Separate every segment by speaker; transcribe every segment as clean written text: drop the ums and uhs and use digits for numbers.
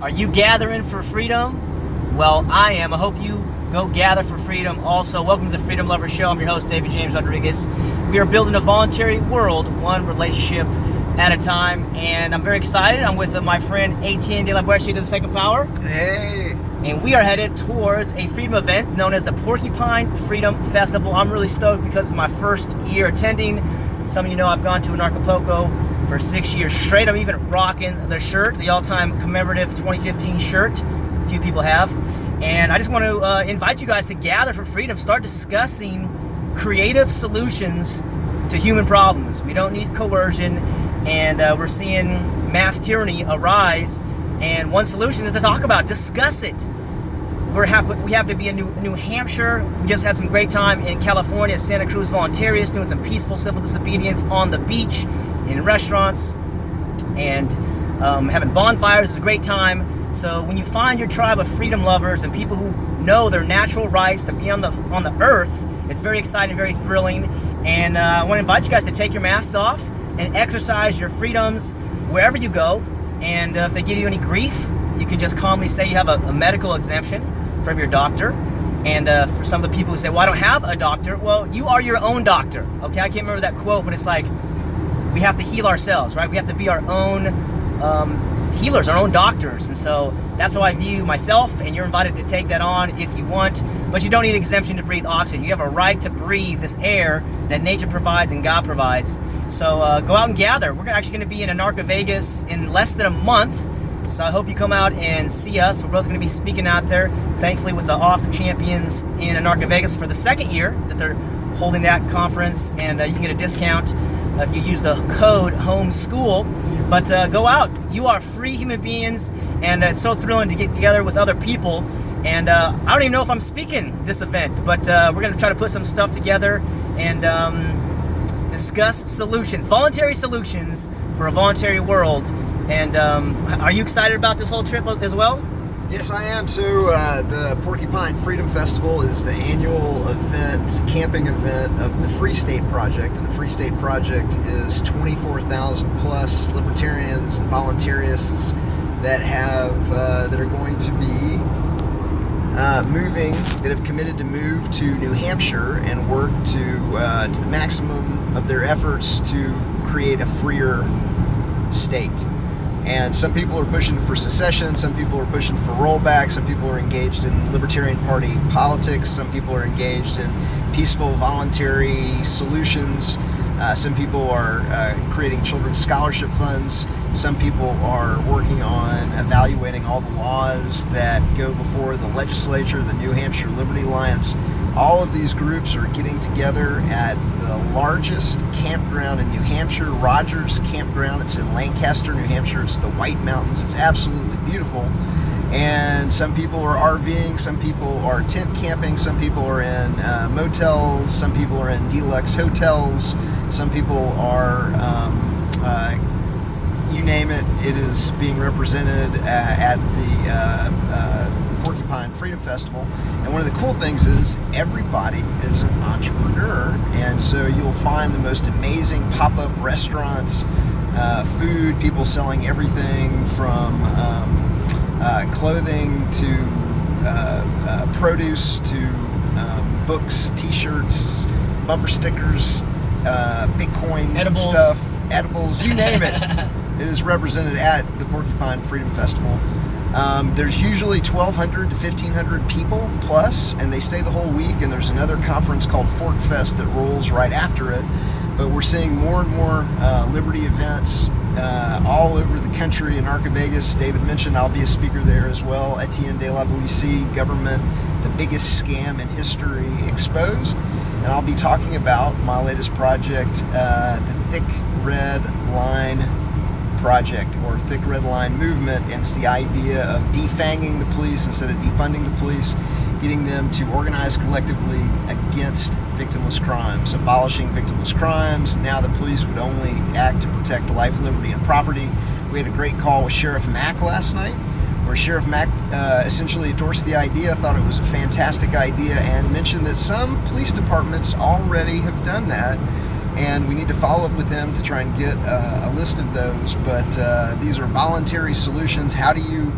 Speaker 1: Are you gathering for freedom? Well, I am. I hope you go gather for freedom also. Welcome to the Freedom Lover Show. I'm your host, David James Rodriguez. We are building a voluntary world, one relationship at a time, and I'm very excited. I'm with my friend Etienne de la Buesche to the Second Power.
Speaker 2: Hey!
Speaker 1: And we are headed towards a freedom event known as the Porcupine Freedom Festival. I'm really stoked because it's my first year attending. Some of you know I've gone to Acapulco for 6 years straight. I'm even rocking the shirt, the all-time commemorative 2015 shirt. A few people have. And I just want to invite you guys to gather for freedom. Start discussing creative solutions to human problems. We don't need coercion, and we're seeing mass tyranny arise. And one solution is to talk about, discuss it. We happen to be in New Hampshire. We just had some great time in California at Santa Cruz Voluntarius, doing some peaceful civil disobedience on the beach, in restaurants, and having bonfires. Is a great time. So when you find your tribe of freedom lovers and people who know their natural rights to be on the earth, it's very exciting, very thrilling. And I want to invite you guys to take your masks off and exercise your freedoms wherever you go. And if they give you any grief, you can just calmly say you have a medical exemption from your doctor. And for some of the people who say, well, I don't have a doctor, well, you are your own doctor. Okay, I can't remember that quote, but it's like, we have to heal ourselves, right? We have to be our own healers, our own doctors. And so that's how I view myself, and you're invited to take that on if you want. But you don't need exemption to breathe oxygen. You have a right to breathe this air that nature provides and God provides. So go out and gather. We're actually going to be in Anarcha, Vegas in less than a month. So I hope you come out and see us. We're both going to be speaking out there, thankfully with the awesome champions in Anarcha, Vegas for the second year that they're holding that conference. And you can get a discount if you use the code HOMESCHOOL. But go out. You are free human beings, and it's so thrilling to get together with other people. And I don't even know if I'm speaking this event, but we're going to try to put some stuff together and discuss solutions, voluntary solutions for a voluntary world. And are you excited about this whole trip as well?
Speaker 2: Yes, I am. So the Porcupine Freedom Festival is the annual event, camping event of the Free State Project. And the Free State Project is 24,000 plus libertarians and voluntarists that are going to be that have committed to move to New Hampshire and work to the maximum of their efforts to create a freer state. And some people are pushing for secession, some people are pushing for rollback, some people are engaged in Libertarian Party politics, some people are engaged in peaceful, voluntary solutions, some people are creating children's scholarship funds, some people are working on evaluating all the laws that go before the legislature, the New Hampshire Liberty Alliance. All of these groups are getting together at the largest campground in New Hampshire, Rogers Campground. It's in Lancaster, New Hampshire. It's the White Mountains. It's absolutely beautiful. And some people are RVing, some people are tent camping, some people are in motels, some people are in deluxe hotels, some people are, you name it, it is being represented at the Porcupine Freedom Festival. And one of the cool things is everybody is an entrepreneur, and so you'll find the most amazing pop-up restaurants, food, people selling everything from clothing to produce to books, t-shirts, bumper stickers, Bitcoin
Speaker 1: edibles.
Speaker 2: Stuff, edibles, you name it. It is represented at the Porcupine Freedom Festival. There's usually 1,200 to 1,500 people plus, and they stay the whole week, and there's another conference called Fork Fest that rolls right after it. But we're seeing more and more liberty events all over the country in Anarcha, Vegas. David mentioned I'll be a speaker there as well. Etienne de la Buesche, Government, the Biggest Scam in History Exposed. And I'll be talking about my latest project, the Thick Red Line Project, or Thick Red Line Movement, and it's the idea of defanging the police instead of defunding the police, getting them to organize collectively against victimless crimes, abolishing victimless crimes. Now the police would only act to protect life, liberty, and property. We had a great call with Sheriff Mack last night, where Sheriff Mack essentially endorsed the idea, thought it was a fantastic idea, and mentioned that some police departments already have done that, and we need to follow up with him to try and get a list of those. But these are voluntary solutions. How do you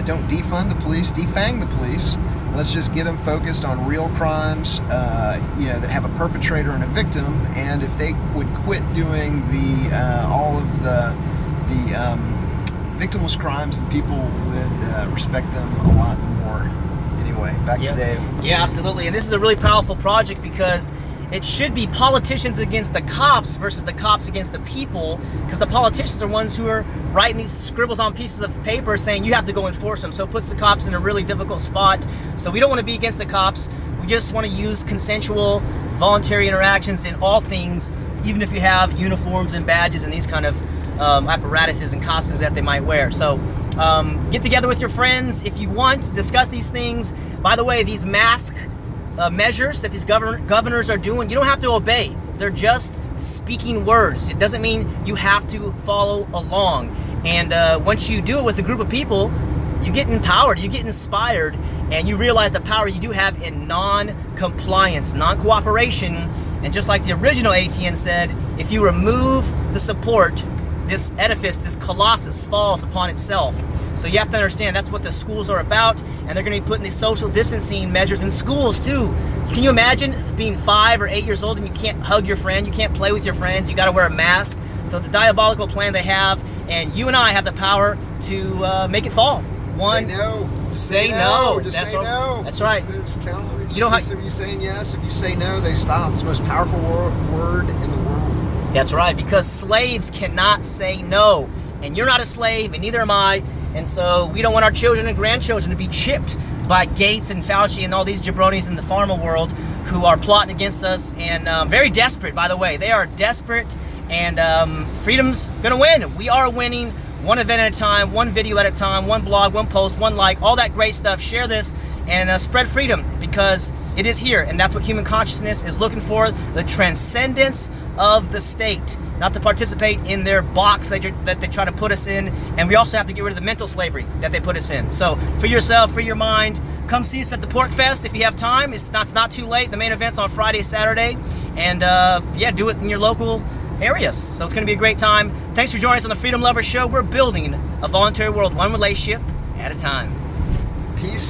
Speaker 2: don't defund the police, defang the police. Let's just get them focused on real crimes, that have a perpetrator and a victim. And if they would quit doing all of the victimless crimes, then people would respect them a lot more. Anyway, back to Dave.
Speaker 1: Yeah, absolutely. And this is a really powerful project because it should be politicians against the cops versus the cops against the people, because the politicians are ones who are writing these scribbles on pieces of paper saying you have to go enforce them. So it puts the cops in a really difficult spot. So we don't want to be against the cops. We just want to use consensual, voluntary interactions in all things, even if you have uniforms and badges and these kind of apparatuses and costumes that they might wear. So get together with your friends if you want, discuss these things. By the way, these mask measures that these governors are doing, you don't have to obey. They're just speaking words. It doesn't mean you have to follow along. And once you do it with a group of people, you get empowered, you get inspired, and you realize the power you do have in non-compliance, non-cooperation. And just like the original ATN said, if you remove the support, this edifice, this colossus falls upon itself. So you have to understand that's what the schools are about, and they're going to be putting these social distancing measures in schools too. Can you imagine being 5 or 8 years old and you can't hug your friend, you can't play with your friends, you got to wear a mask? So it's a diabolical plan they have, and you and I have the power to make it fall.
Speaker 2: Say no.
Speaker 1: Say no.
Speaker 2: Just
Speaker 1: that's
Speaker 2: say no.
Speaker 1: That's right.
Speaker 2: Just count on
Speaker 1: You don't
Speaker 2: system, you saying yes. If you say no, they stop. It's the most powerful word in the world.
Speaker 1: That's right, because slaves cannot say no. And you're not a slave, and neither am I. And so we don't want our children and grandchildren to be chipped by Gates and Fauci and all these jabronis in the pharma world who are plotting against us and very desperate, by the way. They are desperate, and freedom's going to win. We are winning one event at a time, one video at a time, one blog, one post, one like, all that great stuff. Share this and spread freedom, because it is here, and that's what human consciousness is looking for, the transcendence of the state, not to participate in their box that they try to put us in. And we also have to get rid of the mental slavery that they put us in. So for yourself, for your mind, come see us at the Pork Fest if you have time. It's not too late. The main event's on Friday, Saturday, and do it in your local areas. So it's going to be a great time. Thanks for joining us on the Freedom Lovers Show. We're building a voluntary world, one relationship at a time.
Speaker 2: Peace.